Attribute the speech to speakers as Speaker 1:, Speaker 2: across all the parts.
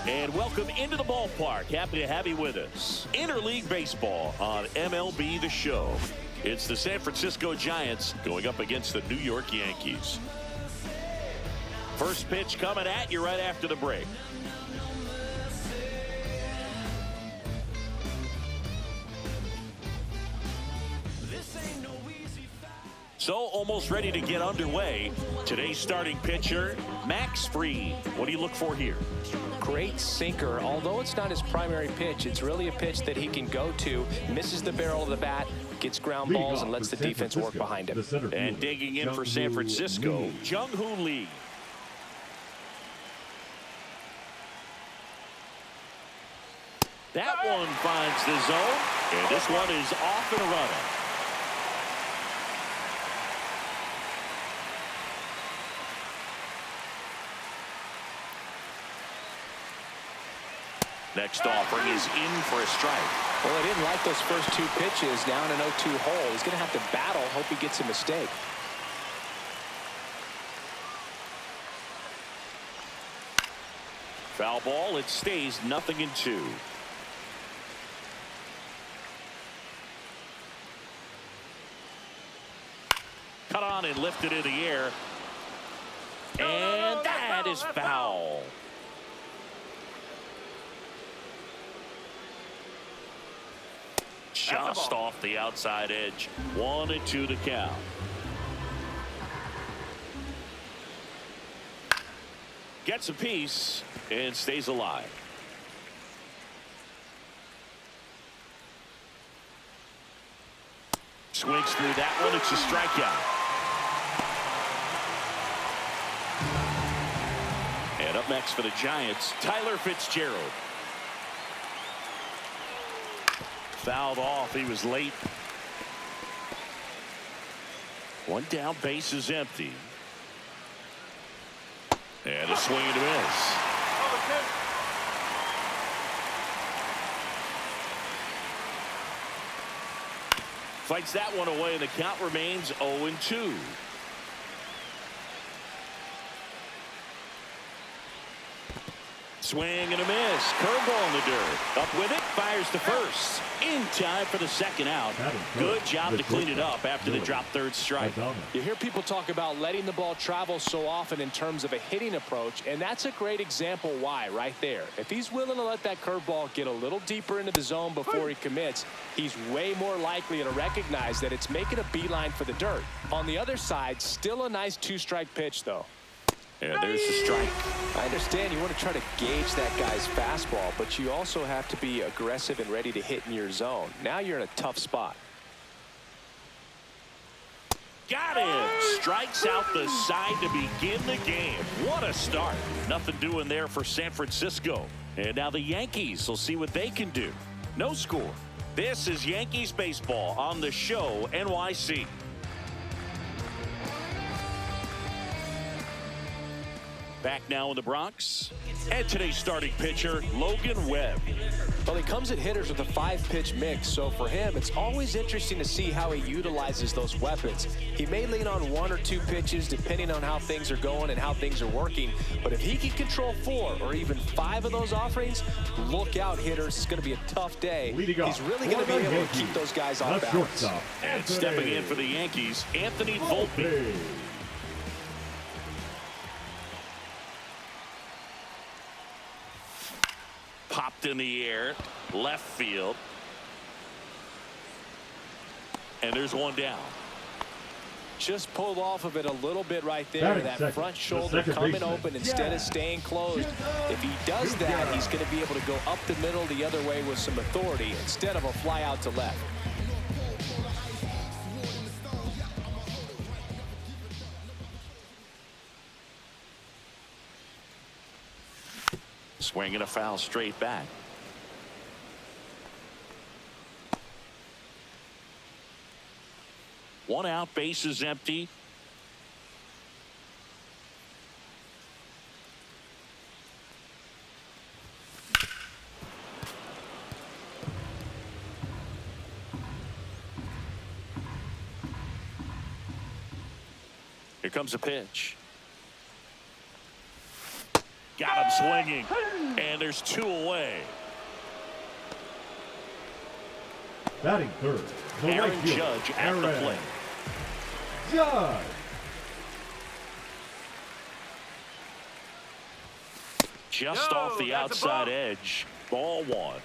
Speaker 1: And welcome into the ballpark. Happy to have you with us. Interleague Baseball on MLB The Show. It's the San Francisco Giants going up against the New York Yankees. First pitch coming at you right after the break. So almost ready to get underway. Today's starting pitcher, Max Fried. What do you look for here?
Speaker 2: Great sinker. Although it's not his primary pitch, it's really a pitch that he can go to. Misses the barrel of the bat, gets ground balls, and lets the defense work behind him.
Speaker 1: And digging in for San Francisco, Jung-Hoo Lee. That one finds the zone, and this one is off and running. Next offering is in for a strike.
Speaker 2: Well, I didn't like those first two pitches down an 0-2 hole. He's going to have to battle. Hope he gets a mistake.
Speaker 1: Foul ball. It stays 0-2. Cut on and lifted in the air. And that is foul. Just off the outside edge. 1-2 to count. Gets a piece and stays alive. Swings through that one. It's a strikeout. And up next for the Giants, Tyler Fitzgerald. Fouled off. He was late. One down, base is empty. And a swing and a miss. Fights that one away, and the count remains 0-2. Swing and a miss. Curveball in the dirt. Up with it. Fires to first. In time for the second out. Good job to clean it up after the drop third strike.
Speaker 2: You hear people talk about letting the ball travel so often in terms of a hitting approach, and that's a great example why right there. If he's willing to let that curveball get a little deeper into the zone before he commits, he's way more likely to recognize that it's making a beeline for the dirt. On the other side, still a nice two-strike pitch, though.
Speaker 1: And there's the strike.
Speaker 2: I understand you want to try to gauge that guy's fastball, but you also have to be aggressive and ready to hit in your zone. Now you're in a tough spot.
Speaker 1: Got him. Strikes out the side to begin the game. What a start. Nothing doing there for San Francisco. And now the Yankees will see what they can do. No score. This is Yankees baseball on the Show NYC. Back now in the Bronx. And today's starting pitcher, Logan Webb.
Speaker 2: Well, he comes at hitters with a 5-pitch mix, so for him, it's always interesting to see how he utilizes those weapons. He may lean on 1 or 2 pitches depending on how things are going and how things are working, but if he can control 4 or even 5 of those offerings, look out, hitters. It's going to be a tough day. He's really going to be able to keep those guys off balance.
Speaker 1: And stepping in for the Yankees, Anthony Volpe. Popped in the air, left field. And there's one down.
Speaker 2: Just pulled off of it a little bit right there. That front shoulder coming open instead of staying closed. If he does that, he's going to be able to go up the middle the other way with some authority instead of a fly out to left.
Speaker 1: Swinging a foul straight back. One out, base is empty. Here comes a pitch. Got him swinging. And there's 2 away.
Speaker 3: Batting third, the
Speaker 1: Aaron
Speaker 3: right fielder,
Speaker 1: Judge at the plate.
Speaker 3: Judge.
Speaker 1: Just off the outside edge. Ball 1.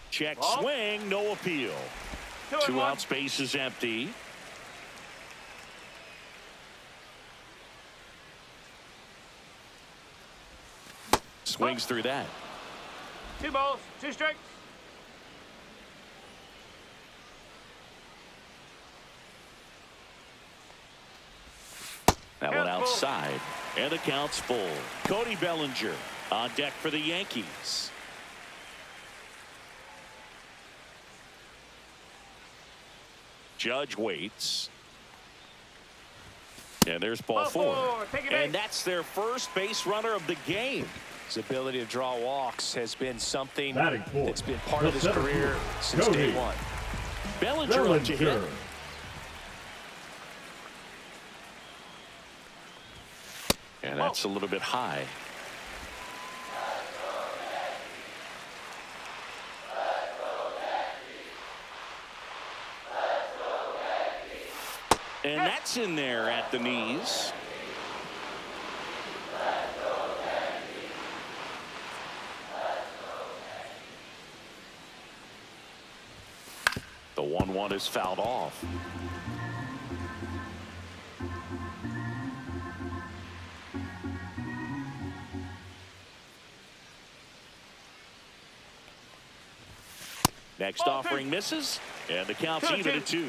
Speaker 1: Check swing, no appeal. 2 out, space is empty. Swings through that.
Speaker 4: 2 balls, 2 strikes.
Speaker 1: That one outside. And the count's full. Cody Bellinger on deck for the Yankees. Judge waits. And there's ball 4. And that's their first base runner of the game.
Speaker 2: His ability to draw walks has been something
Speaker 3: Batting fourth,
Speaker 2: that's been part of his
Speaker 3: the center
Speaker 2: career
Speaker 3: fielder,
Speaker 2: since
Speaker 3: Cody
Speaker 2: day 1.
Speaker 1: Bellinger up to hit. And that's a little bit high. And that's in there at the knees. The 1-1 is fouled off. Next offering misses, and the count's even at 2.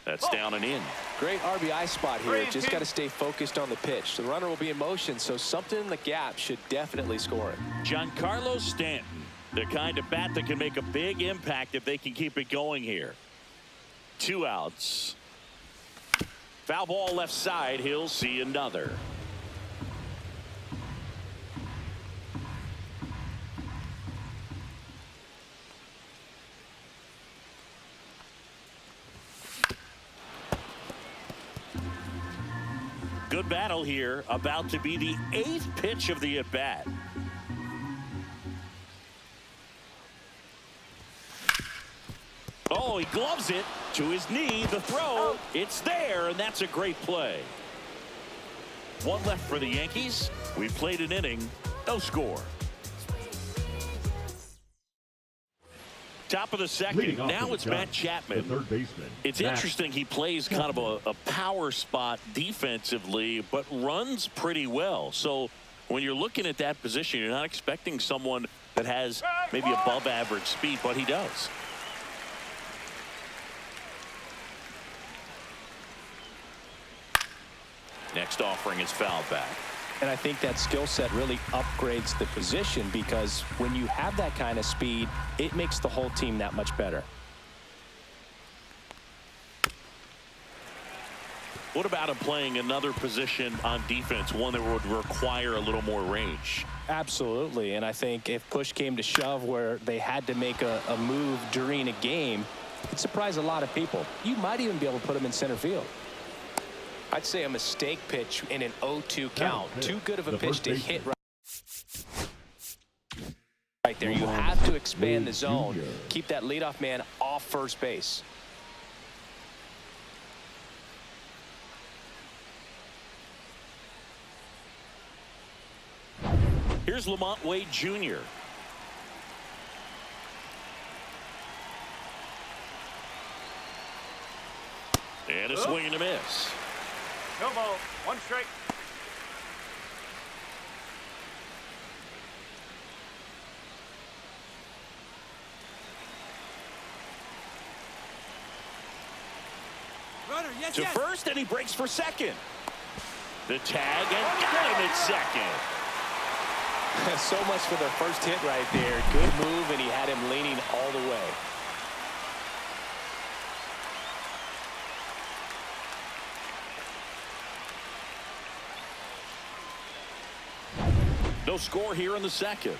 Speaker 1: That's down and in.
Speaker 2: Great RBI spot here. Just got to stay focused on the pitch. The runner will be in motion, so something in the gap should definitely score it.
Speaker 1: Giancarlo Stanton, the kind of bat that can make a big impact if they can keep it going here. 2 outs. Foul ball left side. He'll see another. Good battle here. About to be the 8th pitch of the at-bat. Oh, he gloves it to his knee. The throw, it's there, and that's a great play. 1 left for the Yankees. We played an inning, no score. Top of the second. Now it's Matt Chapman.
Speaker 3: The third baseman.
Speaker 1: It's interesting. He plays kind of a power spot defensively, but runs pretty well. So when you're looking at that position, you're not expecting someone that has maybe above average speed, but he does. Next offering is fouled back.
Speaker 2: And I think that skill set really upgrades the position, because when you have that kind of speed, it makes the whole team that much better.
Speaker 1: What about him playing another position on defense, one that would require a little more range?
Speaker 2: Absolutely. And I think if push came to shove where they had to make a move during a game, it'd surprise a lot of people. You might even be able to put him in center field. I'd say a mistake pitch in an 0-2 count. Too good of a pitch to hit right there. You have to expand the zone. Keep that leadoff man off first base.
Speaker 1: Here's Lamont Wade Jr. And a swing and a miss.
Speaker 4: No ball, 1 strike.
Speaker 1: to first, and he breaks for second. The tag, and got him at second.
Speaker 2: So much for the first hit right there. Good move, and he had him leaning all the way.
Speaker 1: No score here in the second.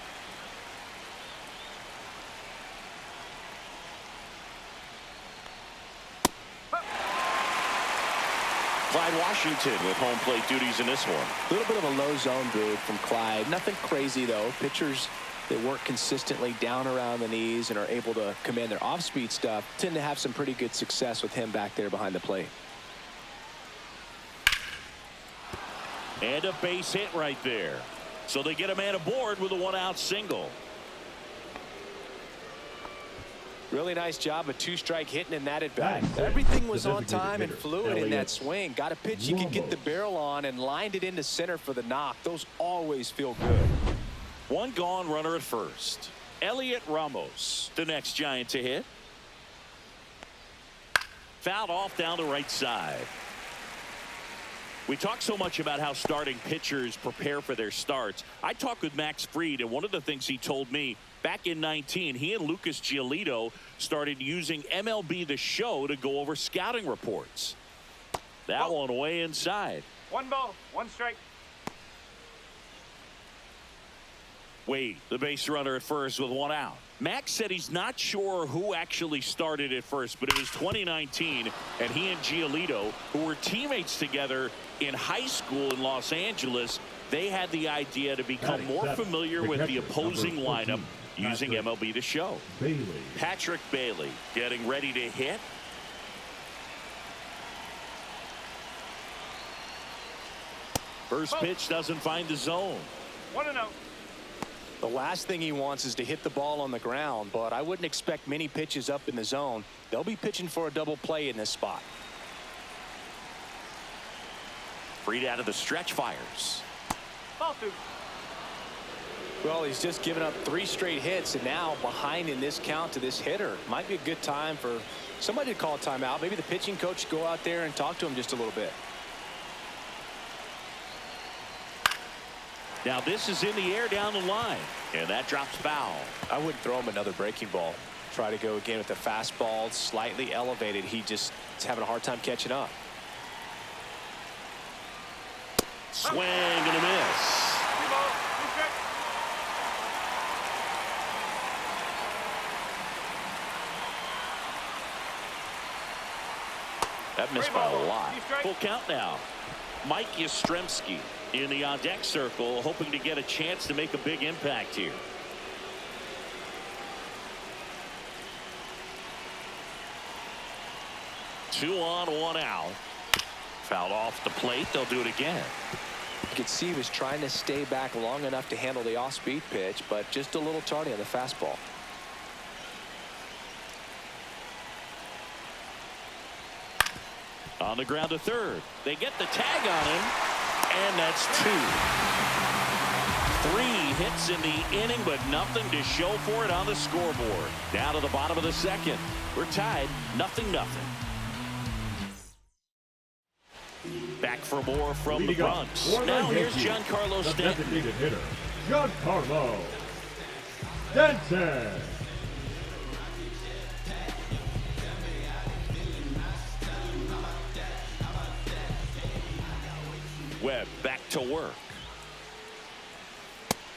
Speaker 1: Clyde Washington with home plate duties in this one.
Speaker 2: A little bit of a low zone move from Clyde. Nothing crazy, though. Pitchers that work consistently down around the knees and are able to command their off-speed stuff tend to have some pretty good success with him back there behind the plate.
Speaker 1: And a base hit right there. So they get a man aboard with a one-out single.
Speaker 2: Really nice job of two-strike hitting in that at bat. Everything was on time and fluid in that swing. Got a pitch you could get the barrel on and lined it into center for the knock. Those always feel good.
Speaker 1: One gone, runner at first. Elliot Ramos, the next Giant to hit. Fouled off down the right side. We talk so much about how starting pitchers prepare for their starts. I talked with Max Fried, and one of the things he told me back in 19, he and Lucas Giolito started using MLB The Show to go over scouting reports. That one way inside.
Speaker 4: 1 ball, 1 strike.
Speaker 1: Wade, the base runner at first with 1 out. Max said he's not sure who actually started at first, but it was 2019, and he and Giolito, who were teammates together in high school in Los Angeles, they had the idea to become more familiar with the opposing lineup using MLB The Show. Patrick Bailey getting ready to hit. First pitch doesn't find the zone.
Speaker 4: 1-0.
Speaker 2: The last thing he wants is to hit the ball on the ground, but I wouldn't expect many pitches up in the zone. They'll be pitching for a double play in this spot.
Speaker 1: Fried out of the stretch, fires.
Speaker 4: Ball 2.
Speaker 2: Well, he's just given up 3 straight hits, and now behind in this count to this hitter. Might be a good time for somebody to call a timeout. Maybe the pitching coach go out there and talk to him just a little bit.
Speaker 1: Now this is in the air down the line, and that drops foul.
Speaker 2: I wouldn't throw him another breaking ball. Try to go again with the fastball, slightly elevated. He just is having a hard time catching up.
Speaker 1: Swing and a miss.
Speaker 4: 2 balls, 2 strikes.
Speaker 1: That missed by a lot. Full count now. Mike Yastrzemski in the on-deck circle, hoping to get a chance to make a big impact here. Two on, 1 out. Fouled off the plate. They'll do it again.
Speaker 2: You could see he was trying to stay back long enough to handle the off-speed pitch, but just a little tardy on the fastball.
Speaker 1: On the ground to third. They get the tag on him, and that's 2. 3 hits in the inning, but nothing to show for it on the scoreboard. Down to the bottom of the second. We're tied 0-0. Back for more from the Bronx. Now here's Giancarlo Stanton.
Speaker 3: Designated hitter, Giancarlo Stanton.
Speaker 1: Webb back to work.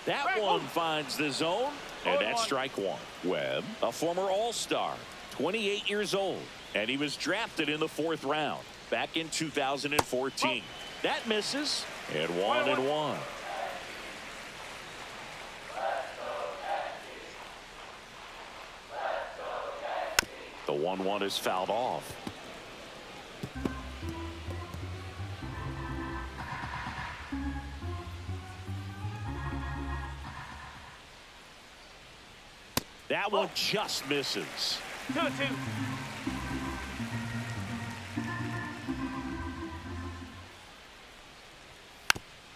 Speaker 1: That one finds the zone, and that's strike 1. Webb, a former All-Star, 28 years old, and he was drafted in the 4th round back in 2014. That misses, and 1-1. The 1-1 is fouled off. That one just misses.
Speaker 4: 2-2.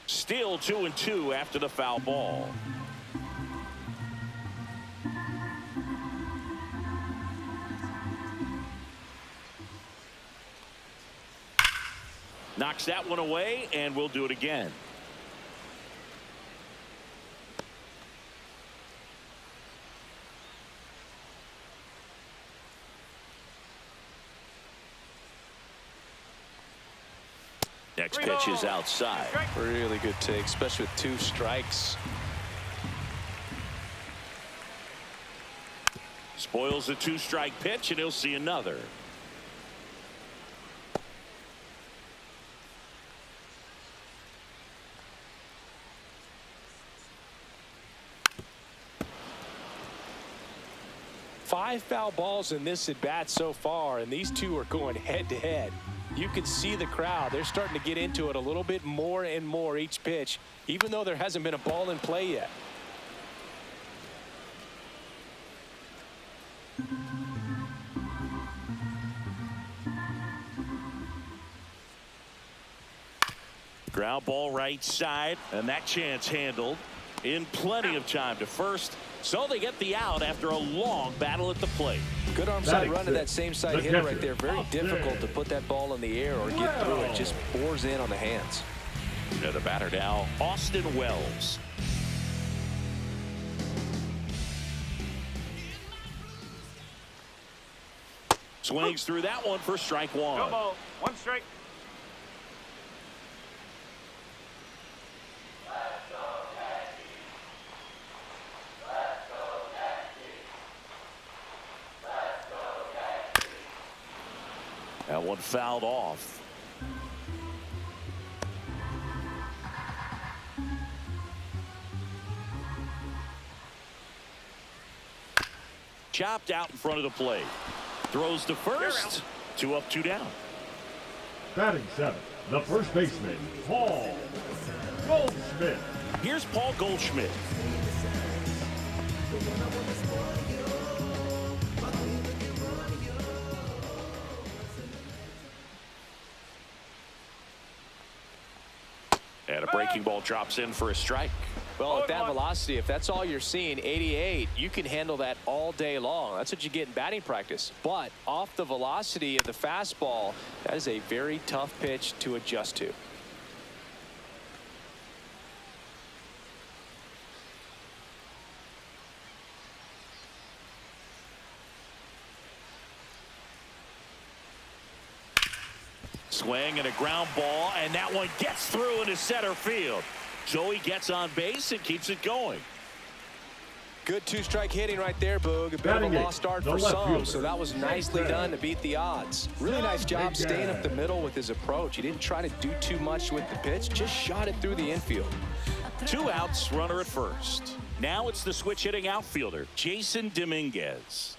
Speaker 1: Still 2-2 after the foul ball. Knocks that one away, and we'll do it again. Next pitch is outside.
Speaker 2: Really good take, especially with 2 strikes.
Speaker 1: Spoils the 2-strike pitch, and he'll see another.
Speaker 2: Five foul balls in this at bat so far, and these two are going head to head. You can see the crowd. They're starting to get into it a little bit more and more each pitch, even though there hasn't been a ball in play yet.
Speaker 1: Ground ball right side, and that chance handled in plenty of time to first. So they get the out after a long battle at the plate.
Speaker 2: Good arm side run to that same side hitter right there. Very difficult to put that ball in the air or get through it. Just bores in on the hands.
Speaker 1: The batter now, Austin Wells. Swings through that one for strike 1.
Speaker 4: No ball. 1 strike.
Speaker 1: That one fouled off. Chopped out in front of the plate. Throws to first. 2 up, 2 down.
Speaker 3: Batting 7th, the first baseman, Paul Goldschmidt.
Speaker 1: Here's Paul Goldschmidt. And a breaking ball drops in for a strike.
Speaker 2: Well, at that velocity, if that's all you're seeing, 88, you can handle that all day long. That's what you get in batting practice. But off the velocity of the fastball, that is a very tough pitch to adjust to.
Speaker 1: Swing and a ground ball, and that one gets through into center field. Joey gets on base and keeps it going.
Speaker 2: Good 2-strike hitting right there, Boog. A bit of a lost start for some, so that was nicely done to beat the odds. Really nice job staying up the middle with his approach. He didn't try to do too much with the pitch, just shot it through the infield.
Speaker 1: 2 outs, runner at first. Now it's the switch hitting outfielder, Jason Dominguez.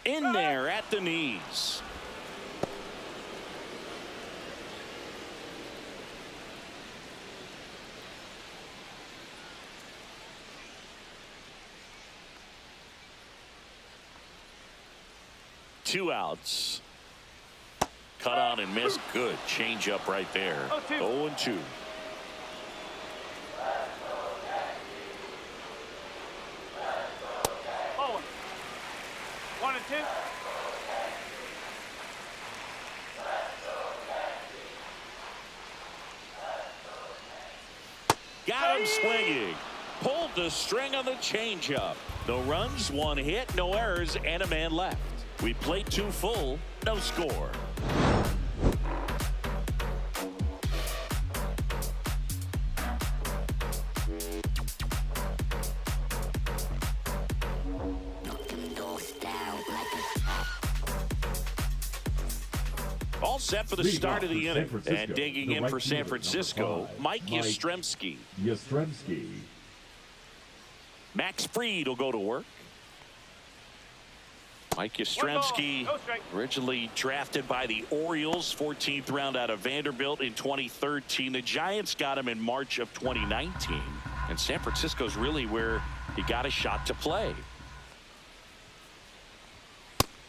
Speaker 1: In there at the knees. Two outs. Cut on and missed. Good change up right there. 0-2.
Speaker 4: Oh, 1 and 2.
Speaker 1: Got him swinging. Pulled the string on the changeup. No runs, 1 hit, no errors, and a man left. We played 2 full, no score. All set for the start of the inning. And digging in for San Francisco, Mike Yastrzemski. Max Fried will go to work. Mike Yastrzemski, originally drafted by the Orioles, 14th round out of Vanderbilt in 2013. The Giants got him in March of 2019. And San Francisco's really where he got a shot to play.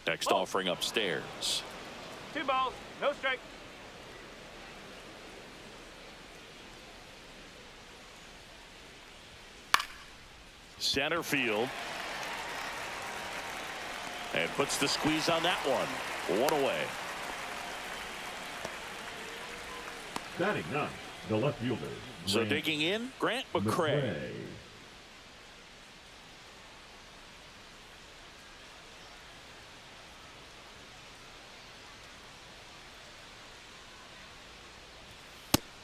Speaker 1: Next offering upstairs.
Speaker 4: 2 balls, no strike.
Speaker 1: Center field. And puts the squeeze on that one. 1 away.
Speaker 3: Batting 9, the left fielder.
Speaker 1: So
Speaker 3: Grant
Speaker 1: digging in, Grant McCray.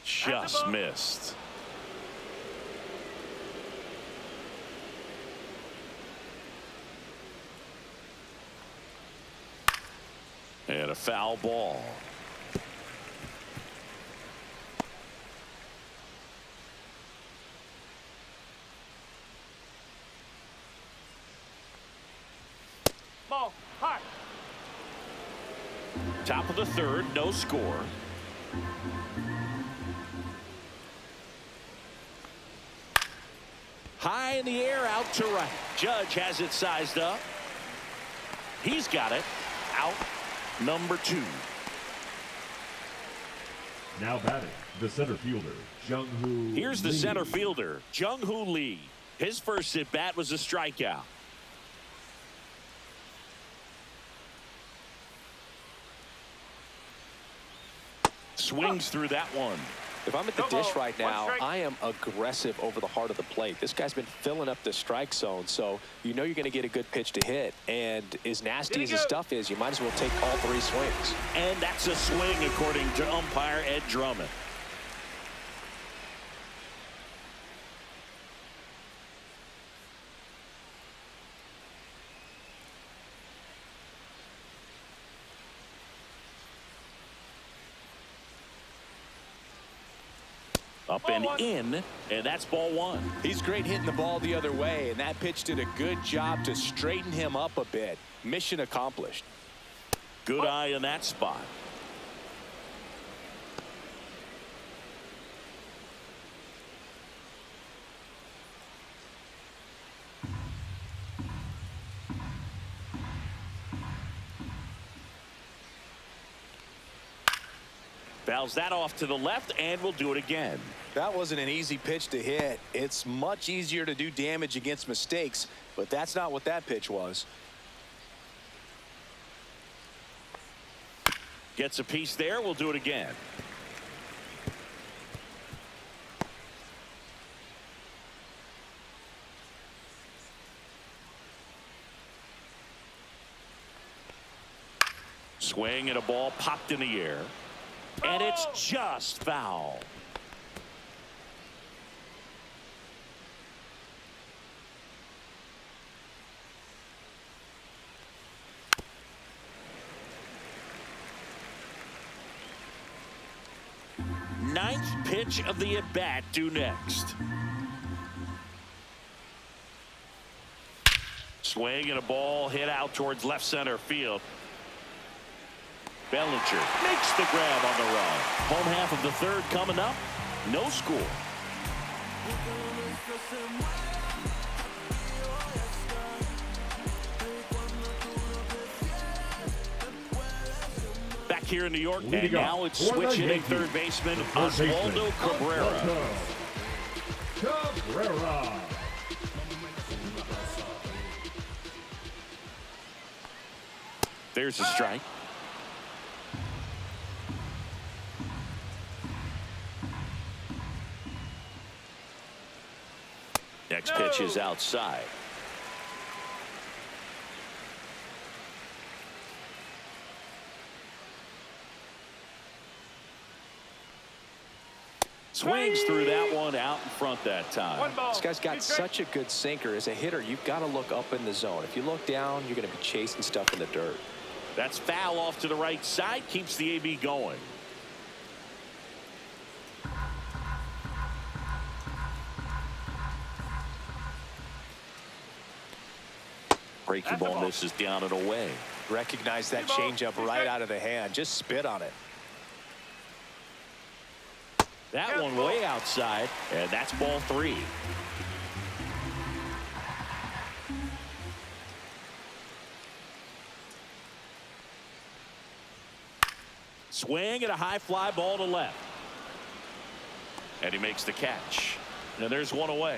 Speaker 1: Just missed. And a foul ball.
Speaker 4: Ball, high.
Speaker 1: Top of the third, no score. High in the air, out to right. Judge has it sized up. He's got it. Out number 2.
Speaker 3: Now batting, the center fielder, Jung-Hoo
Speaker 1: Here's the
Speaker 3: Lee.
Speaker 1: center fielder, Jung-Hoo Lee. His first at bat was a strikeout. Swings through that one.
Speaker 2: If I'm at the dish right now, I am aggressive over the heart of the plate. This guy's been filling up the strike zone, so you know you're going to get a good pitch to hit. And as nasty as his stuff is, you might as well take all 3 swings.
Speaker 1: And that's a swing, according to umpire Ed Drummond. Up and in, and that's ball 1.
Speaker 2: He's great hitting the ball the other way, and that pitch did a good job to straighten him up a bit. Mission accomplished.
Speaker 1: Good eye in that spot. Fouls that off to the left, and we'll do it again.
Speaker 2: That wasn't an easy pitch to hit. It's much easier to do damage against mistakes, but that's not what that pitch was.
Speaker 1: Gets a piece there. We'll do it again. Swing and a ball popped in the air. And it's just foul. Ninth pitch of the at-bat due next. Swing and a ball hit out towards left center field. Bellinger makes the grab on the run. Home half of the third coming up. No score. Back here in New York, and now it's switch hitting third baseman Oswaldo Cabrera.
Speaker 3: Cabrera.
Speaker 1: There's a strike. Next pitch is outside. Swings through that one out in front that time.
Speaker 2: This guy's got such a good sinker. As a hitter, you've got to look up in the zone. If you look down, you're going to be chasing stuff in the dirt.
Speaker 1: That's foul off to the right side. Keeps the AB going. Breaking ball misses down and away.
Speaker 2: Recognize that changeup right out of the hand. Just spit on it.
Speaker 1: That one way outside, and that's ball 3. Swing and a high fly ball to left. And he makes the catch. And there's one away.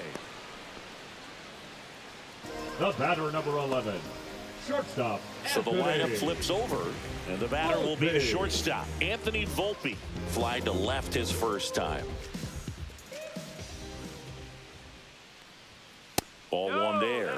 Speaker 3: The batter, number 11, shortstop
Speaker 1: So the lineup flips over, and the batter will be the shortstop, Anthony Volpe. Flied to left his first time. Ball one there.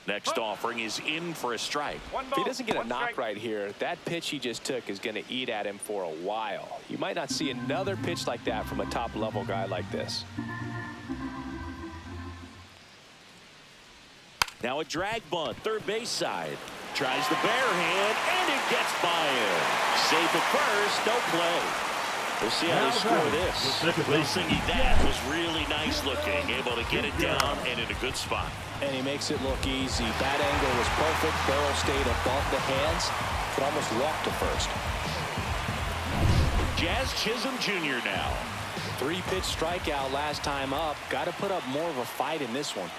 Speaker 1: Next offering is in for a strike.
Speaker 2: If he doesn't get a knock right here, that pitch he just took is going to eat at him for a while. You might not see another pitch like that from a top-level guy like this.
Speaker 1: Now a drag bunt, third base side. Tries the bare hand, and it gets by him. Safe at first, no play. We'll see how they score this. Will Singy, that was really nice looking. Able to get it down and in a good spot.
Speaker 2: And he makes it look easy. That angle was perfect. Barrel stayed above the hands. Could almost walk to first.
Speaker 1: Jazz Chisholm Jr. now.
Speaker 2: 3-pitch strikeout last time up. Got to put up more of a fight in this one.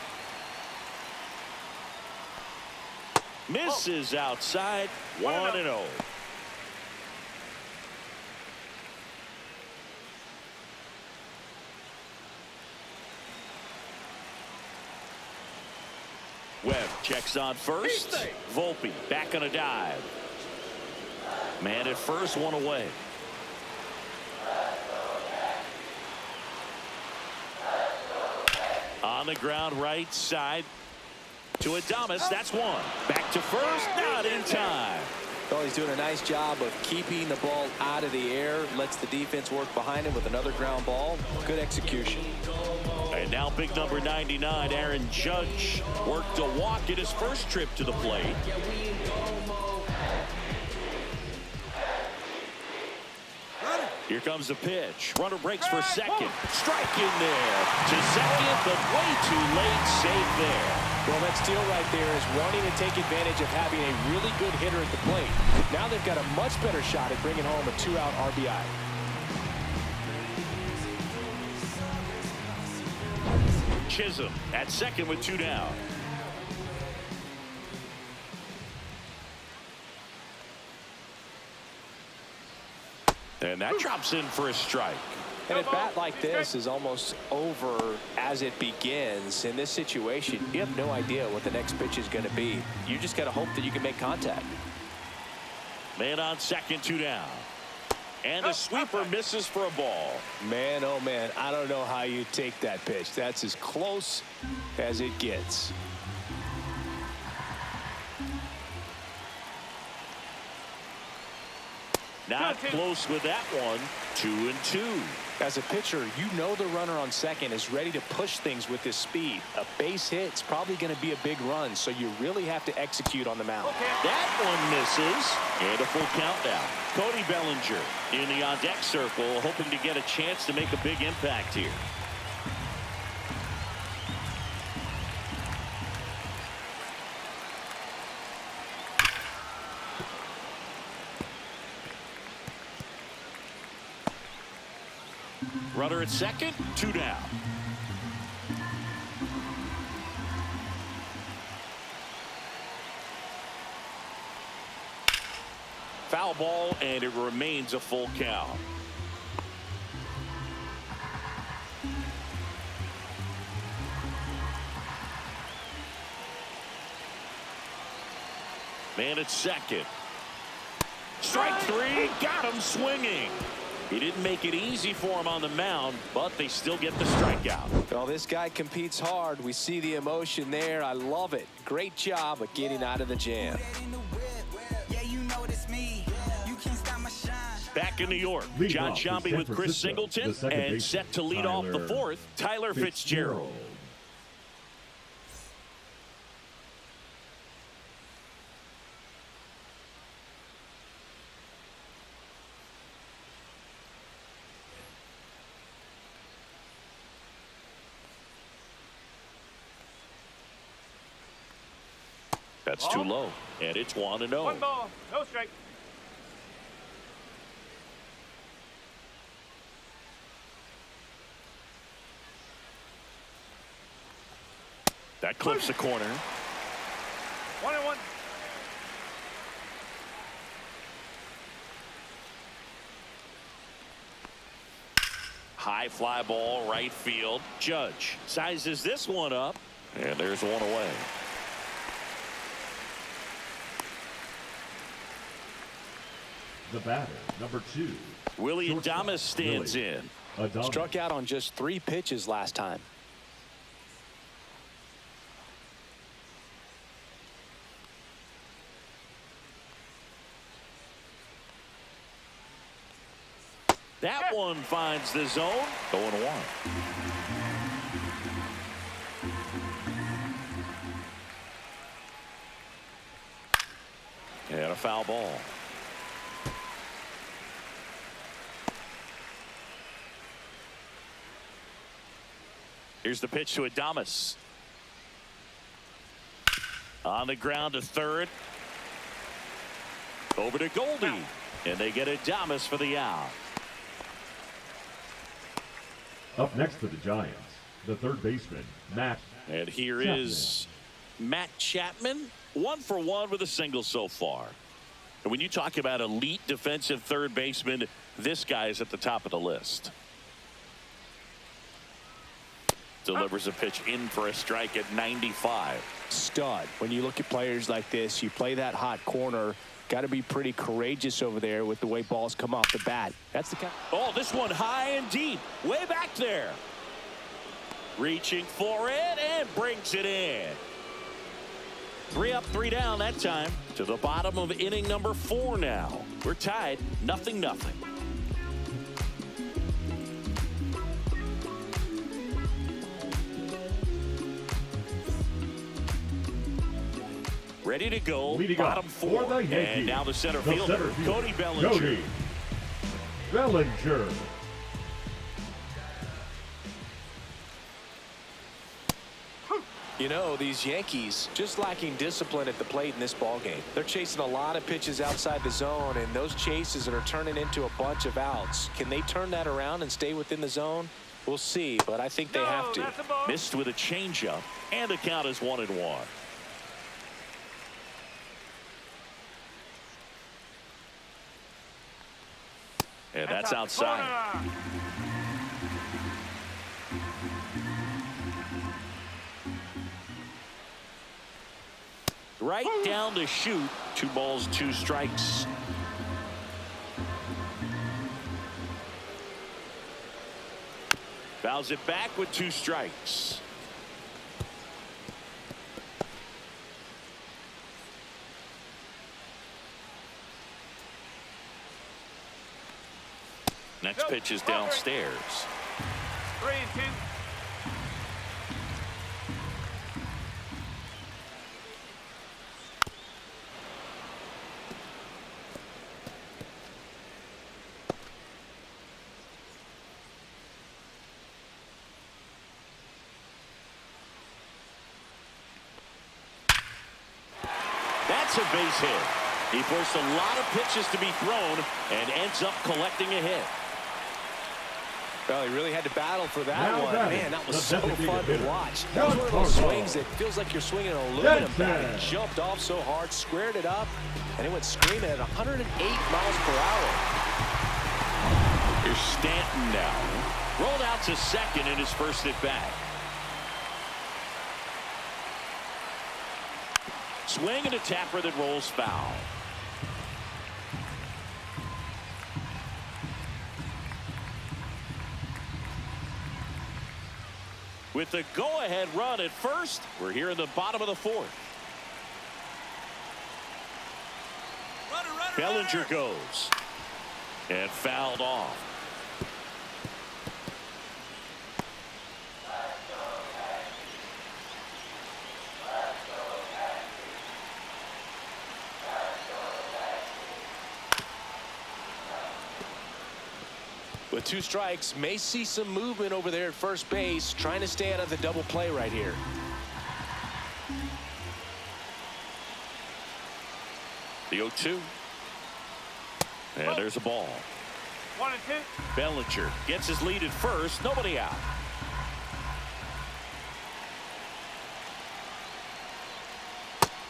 Speaker 1: Misses outside. 1-0. Webb checks on first. Volpe back on a dive. Man at first, one away. On the ground right side to Adames. That's one. Back to first. Not in time.
Speaker 2: Well, he's doing a nice job of keeping the ball out of the air. Lets the defense work behind him with another ground ball. Good execution.
Speaker 1: And now big number 99, Aaron Judge, worked a walk at his first trip to the plate. Here comes the pitch. Runner breaks for second. Strike in there to second, but way too late. Save there.
Speaker 2: Well, that steal right there is wanting to take advantage of having a really good hitter at the plate. Now they've got a much better shot at bringing home a 2-out RBI.
Speaker 1: Chisholm at second with 2 down. And that drops in for a strike.
Speaker 2: And a bat like this is almost over as it begins. In this situation, you have no idea what the next pitch is going to be. You just got to hope that you can make contact.
Speaker 1: Man on second, 2 down. And the sweeper misses for a ball.
Speaker 2: Man, oh man, I don't know how you take that pitch. That's as close as it gets.
Speaker 1: Not close with that one. 2-2.
Speaker 2: As a pitcher, you know the runner on second is ready to push things with his speed. A base hit's probably going to be a big run, so you really have to execute on the mound.
Speaker 1: That one misses. And a full count now. Cody Bellinger in the on-deck circle, hoping to get a chance to make a big impact here. Runner at second, 2 down. Foul ball, and it remains a full count. Man at second. Strike 3, got him swinging. He didn't make it easy for him on the mound, but they still get the strikeout.
Speaker 2: Well, this guy competes hard. We see the emotion there. I love it. Great job of getting out of the jam.
Speaker 1: Back in New York, John Shambi with Chris Singleton, and set to lead off the fourth, Tyler Fitzgerald. That's too low, and it's 1-0.
Speaker 4: 1 ball, no strike.
Speaker 1: That clips the corner.
Speaker 4: 1-1.
Speaker 1: high fly ball right field. Judge sizes this one up, and there's one away.
Speaker 3: The batter, number 2.
Speaker 1: Willie
Speaker 3: Shortstop,
Speaker 1: Adames stands
Speaker 3: Willie
Speaker 1: in.
Speaker 3: Adames.
Speaker 2: Struck out on just 3 pitches last time.
Speaker 1: That one finds the zone. 0-1. And a foul ball. Here's the pitch to Adames. On the ground to third. Over to Goldie. And they get Adames for the out.
Speaker 3: Up next for the Giants, the third baseman, Matt.
Speaker 1: And here
Speaker 3: Chapman.
Speaker 1: is Matt Chapman, 1 for 1 with a single so far. And when you talk about elite defensive third baseman, this guy is at the top of the list. Delivers a pitch in for a strike at 95.
Speaker 2: Stud. When you look at players like this, you play that hot corner. Got to be pretty courageous over there with the way balls come off the bat. That's the kind.
Speaker 1: Oh, this one high and deep, way back there. Reaching for it and brings it in. 3 up, 3 down that time. To the bottom of inning number 4 now. We're tied, 0-0. Ready to go,
Speaker 3: Leading
Speaker 1: bottom
Speaker 3: up
Speaker 1: 4.
Speaker 3: for the Yankees,
Speaker 1: And now the center
Speaker 3: the
Speaker 1: fielder,
Speaker 3: center fielder,
Speaker 1: Cody Bellinger.
Speaker 3: Cody Bellinger.
Speaker 2: You know, these Yankees just lacking discipline at the plate in this ball game. They're chasing a lot of pitches outside the zone, and those chases are turning into a bunch of outs. Can they turn that around and stay within the zone? We'll see, but I think they have to.
Speaker 1: Missed with a changeup, and the count is 1-1. And that's outside. Right down to shoot. 2 balls, 2 strikes. Fouls it back with 2 strikes. Next pitch is downstairs.
Speaker 4: 3-2.
Speaker 1: That's a base hit. He forced a lot of pitches to be thrown and ends up collecting a hit.
Speaker 2: Well, he really had to battle for that
Speaker 3: Now
Speaker 2: one.
Speaker 3: batting,
Speaker 2: Man, that was
Speaker 3: the
Speaker 2: so
Speaker 3: designated
Speaker 2: fun to
Speaker 3: hitter,
Speaker 2: watch. That was one of those
Speaker 3: Giancarlo
Speaker 2: swings that feels like you're swinging an aluminum bat. He jumped off so hard, squared it up, and it went screaming at 108 miles per hour.
Speaker 1: Here's Stanton now. Rolled out to second in his first at bat. Swing and a tapper that rolls foul. With the go-ahead run at first, we're here in the bottom of the 4th. Bellinger goes and fouled off.
Speaker 2: With 2 strikes, may see some movement over there at first base, trying to stay out of the double play right here.
Speaker 1: The 0-2. And there's a ball.
Speaker 4: 1-2.
Speaker 1: Bellinger gets his lead at first. Nobody out.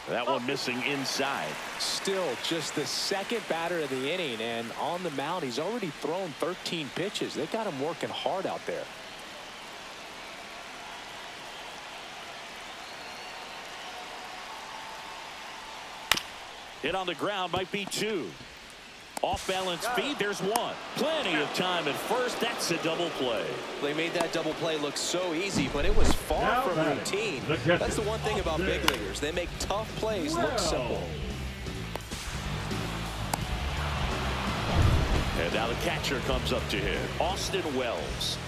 Speaker 1: That one missing inside.
Speaker 2: Still just the second batter of the inning, and on the mound he's already thrown 13 pitches. They got him working hard out there.
Speaker 1: Hit on the ground, might be 2. Off balance feed, there's 1. Plenty of time at first. That's a double play.
Speaker 2: They made that double play look so easy, but it was far
Speaker 3: Now
Speaker 2: from
Speaker 3: batting,
Speaker 2: routine.
Speaker 3: the catcher,
Speaker 2: That's the one thing about big leaguers. They make tough plays look simple.
Speaker 1: And now the catcher comes up to hit, Austin Wells.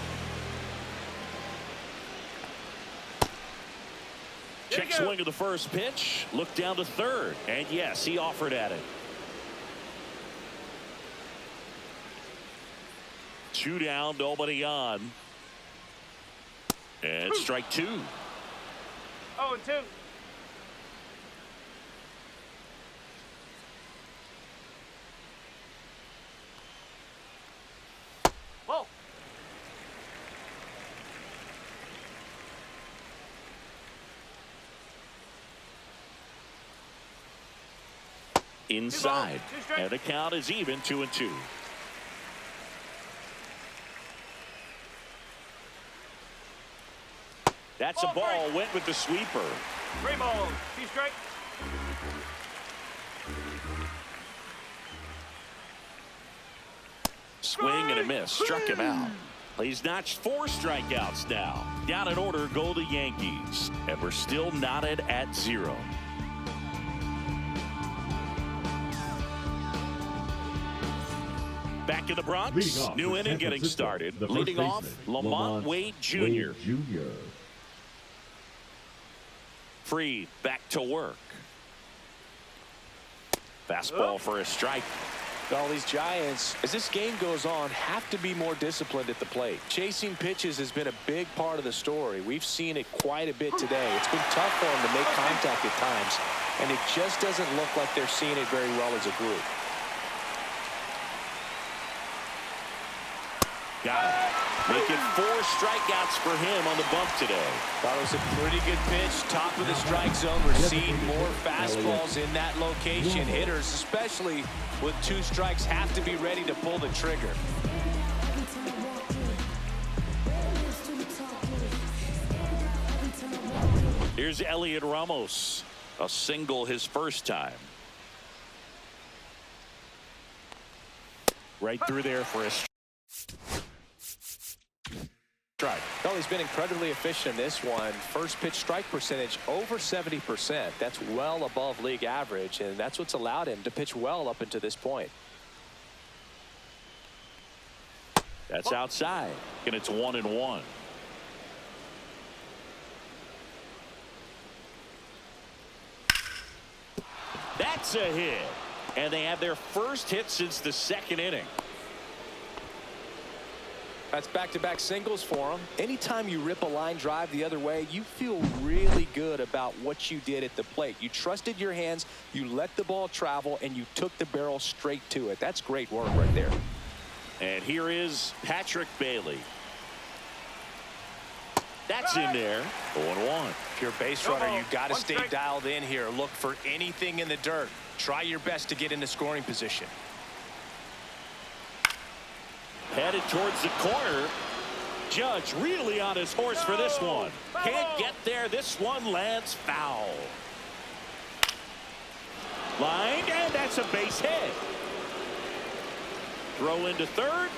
Speaker 1: Check swing of the first pitch. Look down to third. And yes, he offered at it. 2 down, nobody on. And strike 2.
Speaker 4: 0-2. Whoa.
Speaker 1: Inside. And the count is even, 2-2. That's a ball. Went with the sweeper.
Speaker 4: 3 balls. 2 strikes.
Speaker 1: Swing and a miss. Struck him out. He's notched 4 strikeouts now. Down in order go the Yankees. And we're still knotted at 0. Back in the Bronx. New inning getting started. Leading off, Lamont Wade Jr. Free, back to work. Fastball for a strike.
Speaker 2: Well, these Giants, as this game goes on, have to be more disciplined at the plate. Chasing pitches has been a big part of the story. We've seen it quite a bit today. It's been tough for them to make contact at times, and it just doesn't look like they're seeing it very well as a group.
Speaker 1: Got it. Making 4 strikeouts for him on the bump today.
Speaker 2: That was a pretty good pitch. Top of the strike zone. We're seeing more fastballs in that location. Hitters, especially with 2 strikes, have to be ready to pull the trigger.
Speaker 1: Here's Elliot Ramos. A single his first time. Right through there for a strike.
Speaker 2: Well, he's been incredibly efficient in this one. First pitch strike percentage over 70%. That's well above league average, and that's what's allowed him to pitch well up until this point.
Speaker 1: That's outside, and it's 1-1. That's a hit, and they have their first hit since the 2nd inning.
Speaker 2: That's back-to-back singles for him. Anytime you rip a line drive the other way, you feel really good about what you did at the plate. You trusted your hands, you let the ball travel, and you took the barrel straight to it. That's great work right there.
Speaker 1: And here is Patrick Bailey. That's in there. 0-1.
Speaker 2: If you're a base runner, you got to stay dialed in here. Look for anything in the dirt. Try your best to get into scoring position.
Speaker 1: Headed towards the corner. Judge really on his horse for this one. Can't get there. This one lands foul. Lined, and that's a base hit. Throw into third.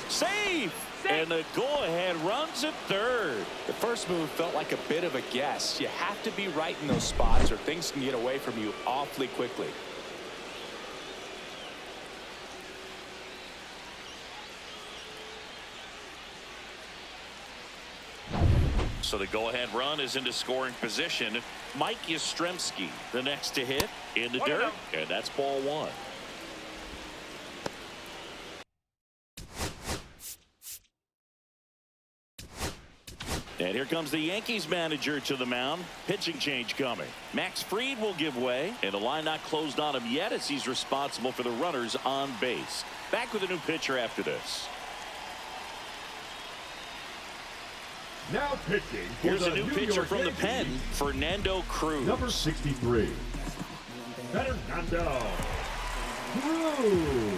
Speaker 1: Safe. And the go-ahead runs at third.
Speaker 2: The first move felt like a bit of a guess. You have to be right in those spots or things can get away from you awfully quickly.
Speaker 1: So the go-ahead run is into scoring position. Mike Yastrzemski, the next to hit in the dirt, and that's ball 1. And here comes the Yankees manager to the mound. Pitching change coming. Max Fried will give way, and the line not closed on him yet as he's responsible for the runners on base. Back with a new pitcher after this.
Speaker 3: Now pitching for
Speaker 1: Here's
Speaker 3: the
Speaker 1: a new
Speaker 3: New
Speaker 1: pitcher
Speaker 3: York
Speaker 1: from the
Speaker 3: Yankees,
Speaker 1: pen, Fernando Cruz.
Speaker 3: number 63, Fernando Cruz.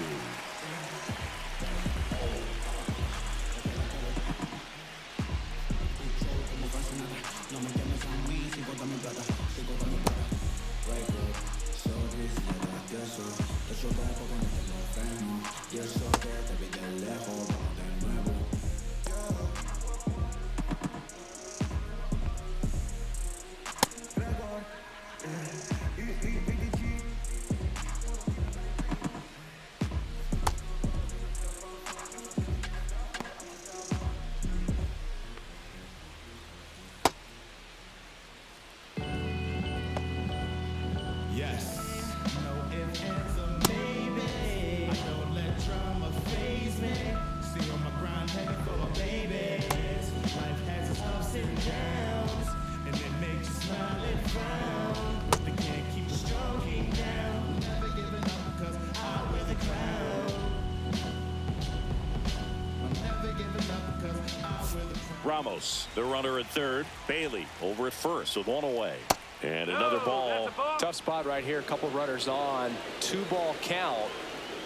Speaker 1: Ramos, the runner at third. Bailey over at first with one away. And another ball.
Speaker 2: Tough spot right here. A couple runners on. 2-ball count.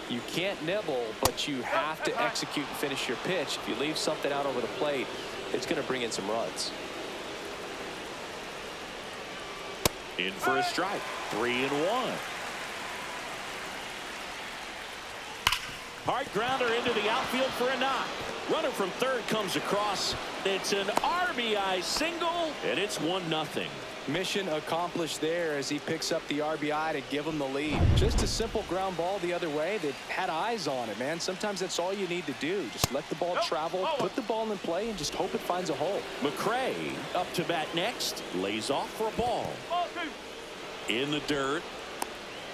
Speaker 2: You can't nibble, but you have to execute and finish your pitch. If you leave something out over the plate, it's going to bring in some runs.
Speaker 1: In for a strike. 3-1. Hard grounder into the outfield for a knock. Runner from third comes across. It's an RBI single, and it's 1-0.
Speaker 2: Mission accomplished there as he picks up the RBI to give him the lead. Just a simple ground ball the other way that had eyes on it, man. Sometimes that's all you need to do. Just let the ball travel, put the ball in play, and just hope it finds a hole.
Speaker 1: McRae up to bat next. Lays off for a ball. In the dirt.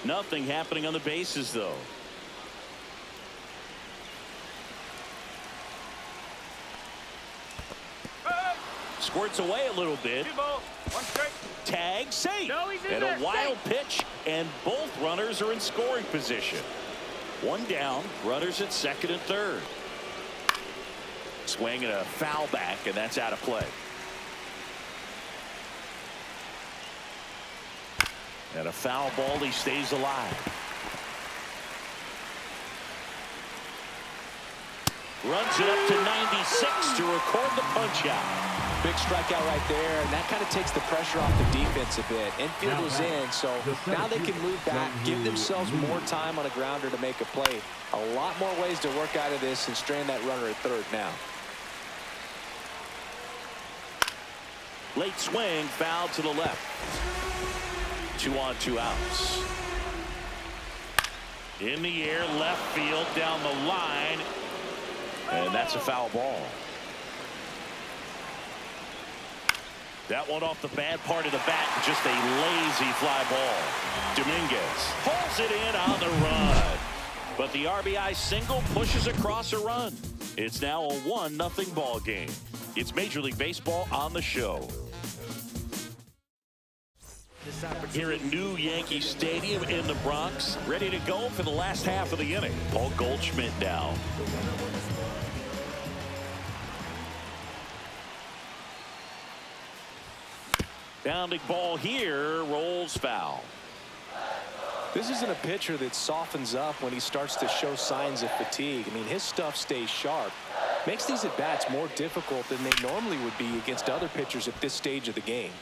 Speaker 1: Nothing happening on the bases, though. Squirts away a little bit.
Speaker 4: 2 balls, 1 strike.
Speaker 1: Tag safe.
Speaker 4: No, he's in
Speaker 1: And
Speaker 4: there.
Speaker 1: a wild pitch, and both runners are in scoring position. One down, runners at second and third. Swing and a foul back, and that's out of play. And a foul ball, he stays alive. Runs it up to 96 to record the punch out.
Speaker 2: Big strikeout right there, and that kind of takes the pressure off the defense a bit. Infield was in, so now they can move back, give themselves more time on a grounder to make a play. A lot more ways to work out of this and strand that runner at third now.
Speaker 1: Late swing, foul to the left. 2 on, 2 outs. In the air, left field, down the line. And that's a foul ball. That one off the bad part of the bat. Just a lazy fly ball. Dominguez pulls it in on the run. But the RBI single pushes across a run. It's now a 1-0 ball game. It's Major League Baseball on the show. Here at New Yankee Stadium in the Bronx. Ready to go for the last half of the inning. Paul Goldschmidt now. Bounding ball here, rolls foul.
Speaker 2: This isn't a pitcher that softens up when he starts to show signs of fatigue. I mean, his stuff stays sharp. Makes these at-bats more difficult than they normally would be against other pitchers at this stage of the game.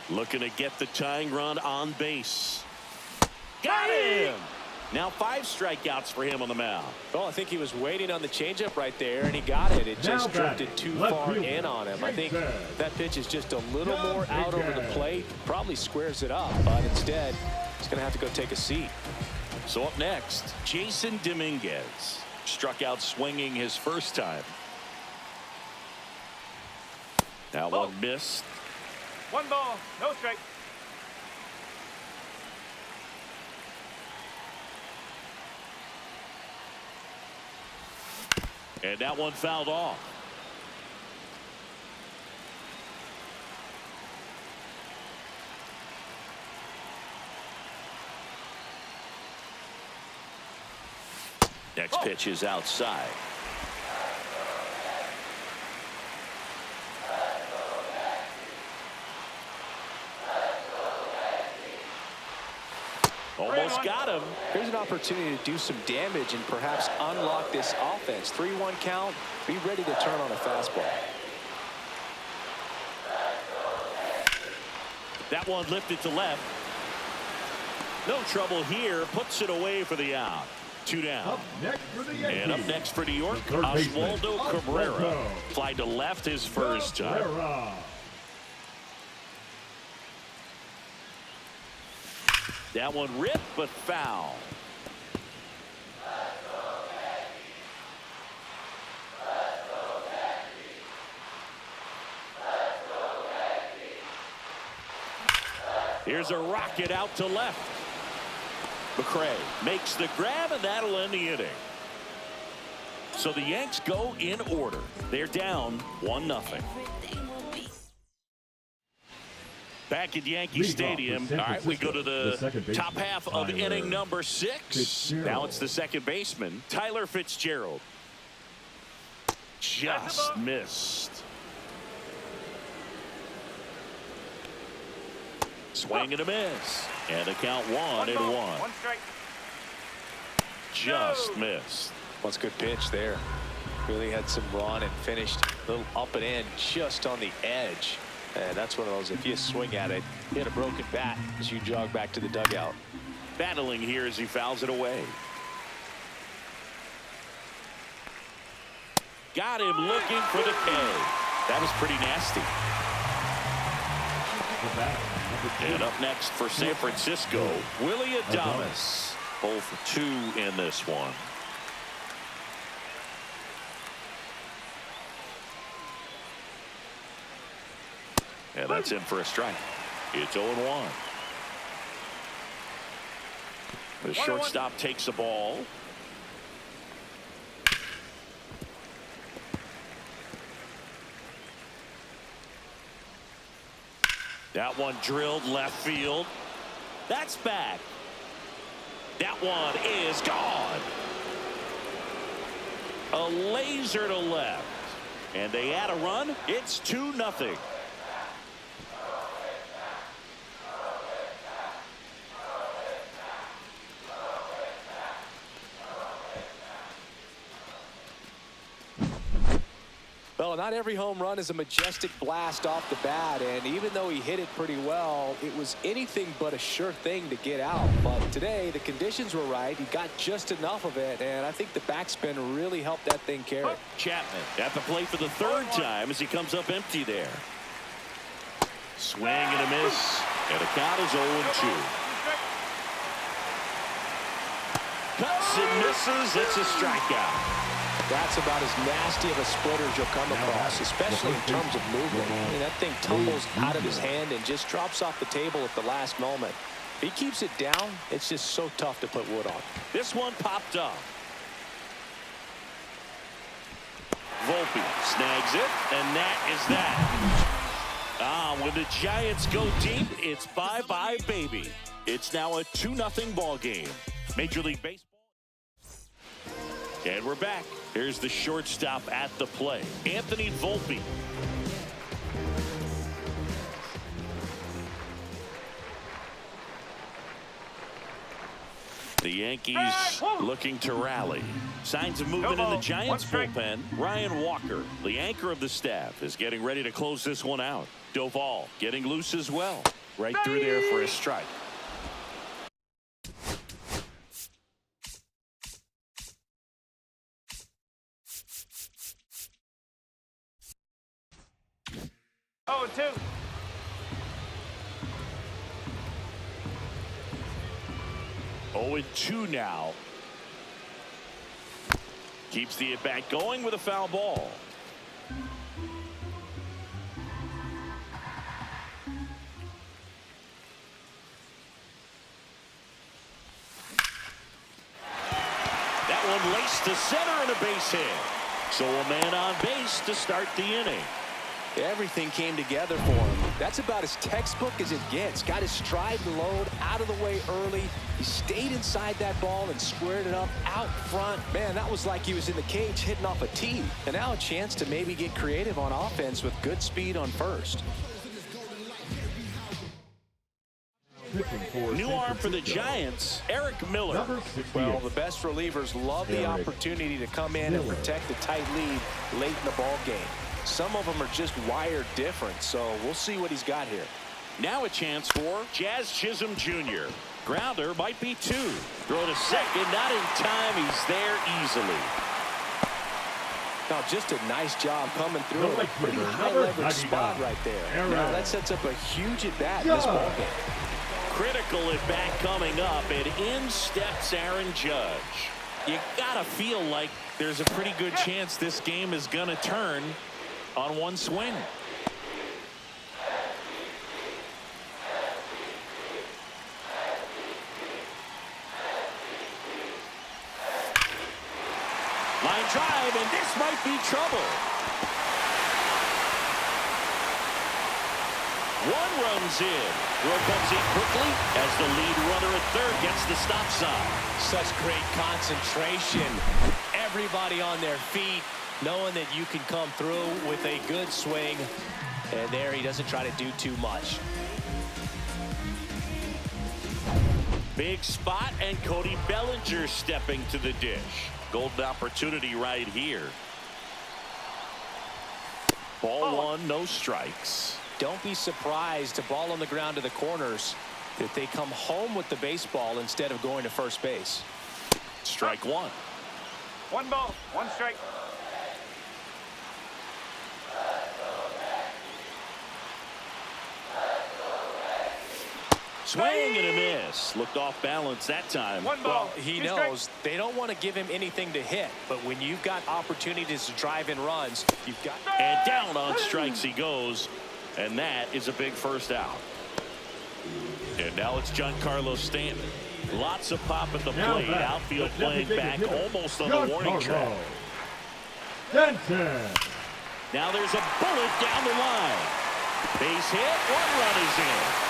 Speaker 1: Looking to get the tying run on base. Got him! Now 5 strikeouts for him on the mound.
Speaker 2: Well, I think he was waiting on the changeup right there, and he got it. It just drifted too far in on him. I think that pitch is just a little more out over the plate. Probably squares it up, but instead, he's going to have to go take a seat.
Speaker 1: So up next, Jason Dominguez. Struck out swinging his first time. Now one missed.
Speaker 4: 1 ball, no strike.
Speaker 1: And that one fouled off. Next pitch is outside. Almost got him.
Speaker 2: Here's an opportunity to do some damage and perhaps unlock this offense. 3-1 count. Be ready to turn on a fastball.
Speaker 1: That one lifted to left. No trouble here. Puts it away for the out. 2 down.
Speaker 3: Up next for the Yankees.
Speaker 1: And up next for New York,
Speaker 3: The third baseman,
Speaker 1: Oswaldo Cabrera. Fly to left his first time.
Speaker 3: Cabrera.
Speaker 1: That one ripped, but foul. Here's a rocket out to left. McCray makes the grab, and that'll end the inning. So the Yanks go in order. They're down 1-0. Back at Yankee Stadium. All right, we go to the top half of inning number 6. Now it's the second baseman, Tyler Fitzgerald. Just missed. Swing and a miss. And the count 1-1.
Speaker 4: 1 strike.
Speaker 1: Just missed.
Speaker 2: What's a good pitch there. Really had some run and finished a little up and in just on the edge. And that's one of those, if you swing at it, hit a broken bat as you jog back to the dugout.
Speaker 1: Battling here as he fouls it away. Got him looking for the K. That was pretty nasty. And up next for San Francisco, Willie Adames. 0 for 2 in this one. And that's in for a strike. It's 0-1. The shortstop takes the ball. That one drilled left field. That's back. That one is gone. A laser to left. And they add a run. It's 2-0.
Speaker 2: Well, not every home run is a majestic blast off the bat, and even though he hit it pretty well, it was anything but a sure thing to get out. But today, the conditions were right. He got just enough of it, and I think the backspin really helped that thing carry.
Speaker 1: Chapman at the plate for the 3rd time as he comes up empty there. Swing and a miss, and the count is 0-2. Cuts and misses. It's a strikeout.
Speaker 2: That's about as nasty of a splitter as you'll come across, especially in terms of movement. I mean, that thing tumbles out of his hand and just drops off the table at the last moment. If he keeps it down, it's just so tough to put wood on.
Speaker 1: This one popped up. Volpe snags it, and that is that. When the Giants go deep, it's bye-bye, baby. It's now a 2-0 ball game. Major League Baseball. And we're back. Here's the shortstop at the play, Anthony Volpe. The Yankees looking to rally. Signs of movement in the Giants bullpen. Ryan Walker, the anchor of the staff, is getting ready to close this one out. Doval getting loose as well. Right through there for a strike.
Speaker 4: Oh, 2.
Speaker 1: Oh, and 2 now. Keeps the at-bat going with a foul ball. That one laced to center and a base hit. So a man on base to start the inning.
Speaker 2: Everything came together for him. That's about as textbook as it gets. Got his stride and load out of the way early. He stayed inside that ball and squared it up out front. Man, that was like he was in the cage hitting off a tee. And now a chance to maybe get creative on offense with good speed on first.
Speaker 1: New arm for the Giants, Eric Miller.
Speaker 2: Well, the best relievers love the opportunity to come in and protect a tight lead late in the ball game. Some of them are just wired different, so we'll see what he's got here.
Speaker 1: Now a chance for Jazz Chisholm Jr. Grounder might be 2. Throw to second, not in time. He's there easily.
Speaker 2: Now, just a nice job coming through a pretty high leverage spot right there. Now, that sets up a huge at-bat in this ball game.
Speaker 1: Critical at bat coming up, and in steps Aaron Judge. You gotta feel like there's a pretty good chance this game is gonna turn on one swing. Line drive, and this might be trouble. 1 runs in. Throw comes in quickly as the lead runner at third gets the stop sign.
Speaker 2: Such great concentration. Everybody on their feet, knowing that you can come through with a good swing. And there he doesn't try to do too much.
Speaker 1: Big spot, and Cody Bellinger stepping to the dish. Golden opportunity right here. Ball 1, no strikes.
Speaker 2: Don't be surprised to ball on the ground to the corners if they come home with the baseball instead of going to first base.
Speaker 1: Strike 1.
Speaker 4: 1 ball, 1 strike.
Speaker 1: Swing and a miss. Looked off balance that time.
Speaker 4: 1 ball.
Speaker 2: Well, he knows they don't want to give him anything to hit, but when you've got opportunities to drive in runs, you've got.
Speaker 1: And down on strikes he goes, and that is a big first out. And now it's Giancarlo Stanton. Lots of pop at the plate. Outfield playing back almost on the warning track. Now there's a bullet down the line. Base hit. 1 run is in.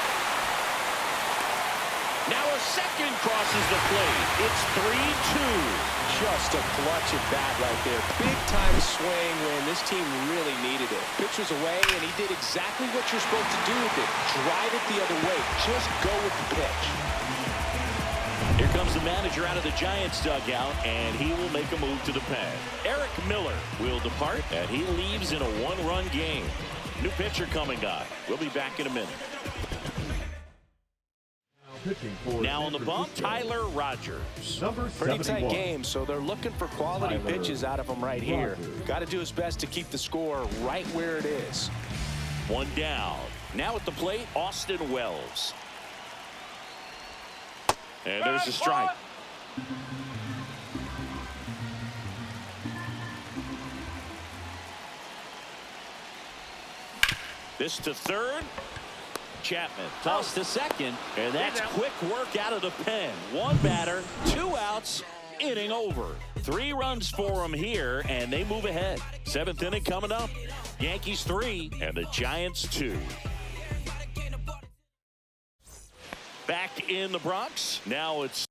Speaker 1: Now a second crosses the plate. It's 3-2.
Speaker 2: Just a clutch at bat right there. Big time swing when this team really needed it. Pitch was away, and he did exactly what you're supposed to do with it. Drive it the other way. Just go with the pitch.
Speaker 1: Here comes the manager out of the Giants dugout, and he will make a move to the pen. Eric Miller will depart, and he leaves in a 1-run game. New pitcher coming on. We'll be back in a minute. Now on the bump, Tyler Rogers.
Speaker 2: Pretty tight game, so they're looking for quality pitches out of him right here. Got to do his best to keep the score right where it is.
Speaker 1: 1 down. Now at the plate, Austin Wells. And there's a strike. This to third. Chapman tossed to second, and that's quick work out of the pen. 1 batter, 2 outs, inning over. 3 runs for him here, and they move ahead. 7th inning coming up. Yankees 3 and the Giants 2. Back in the Bronx. Now it's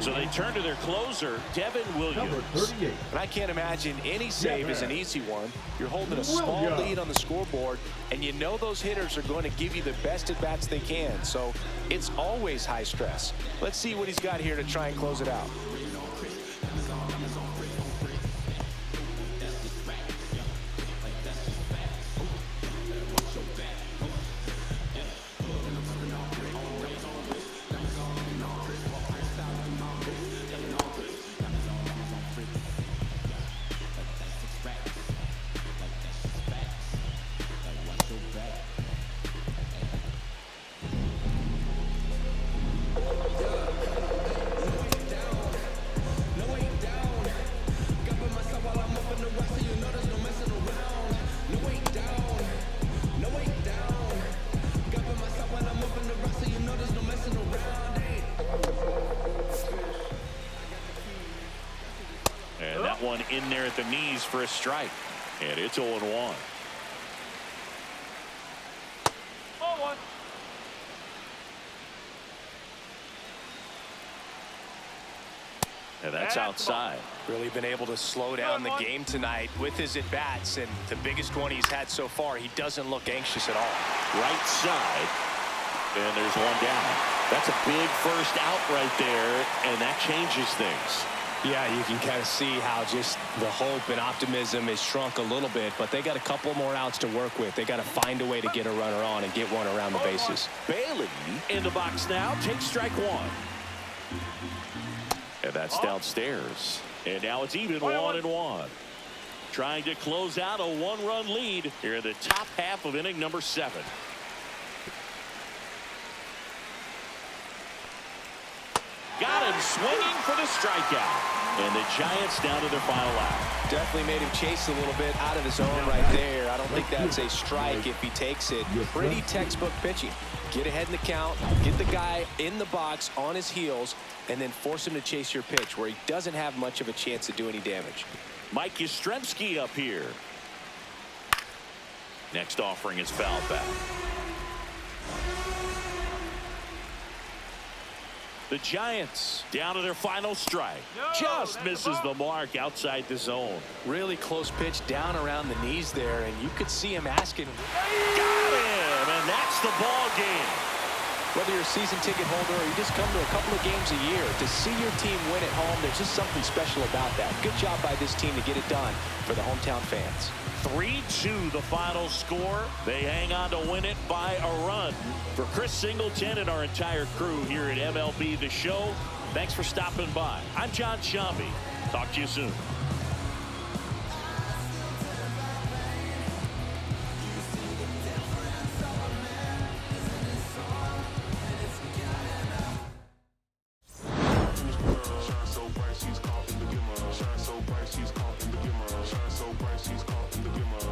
Speaker 1: so they turn to their closer, Devin Williams.
Speaker 2: And I can't imagine any save is an easy one. You're holding a small lead on the scoreboard, and you know those hitters are going to give you the best at-bats they can. So it's always high stress. Let's see what he's got here to try and close it out.
Speaker 1: there at the knees for a strike. And it's 0-1.
Speaker 4: 0-1.
Speaker 1: And that's outside.
Speaker 2: Really been able to slow down the game tonight with his at-bats, and the biggest one he's had so far. He doesn't look anxious at all.
Speaker 1: Right side. And there's one down. That's a big first out right there, and that changes things.
Speaker 2: Yeah, you can kind of see how just the hope and optimism is shrunk a little bit, but they got a couple more outs to work with. They got to find a way to get a runner on and get one around the bases.
Speaker 1: Bailey in the box now. Takes strike one. And that's downstairs. And now it's even 1-1. Trying to close out a one-run lead here in the top half of inning number 7. Got him swinging for the strikeout. And the Giants down to their final out.
Speaker 2: Definitely made him chase a little bit out of the zone right there. I don't think that's a strike if he takes it. Pretty textbook pitching. Get ahead in the count, get the guy in the box on his heels, and then force him to chase your pitch where he doesn't have much of a chance to do any damage.
Speaker 1: Mike Yastrzemski up here. Next offering is fouled back. The Giants down to their final strike. Just misses the mark outside the zone.
Speaker 2: Really close pitch down around the knees there, and you could see him asking.
Speaker 1: Got him, and that's the ball game.
Speaker 2: Whether you're a season ticket holder or you just come to a couple of games a year, to see your team win at home, there's just something special about that. Good job by this team to get it done for the hometown fans.
Speaker 1: 3-2 the final score. They hang on to win it by a run. For Chris Singleton and our entire crew here at MLB The Show, thanks for stopping by. I'm John Shambi. Talk to you soon.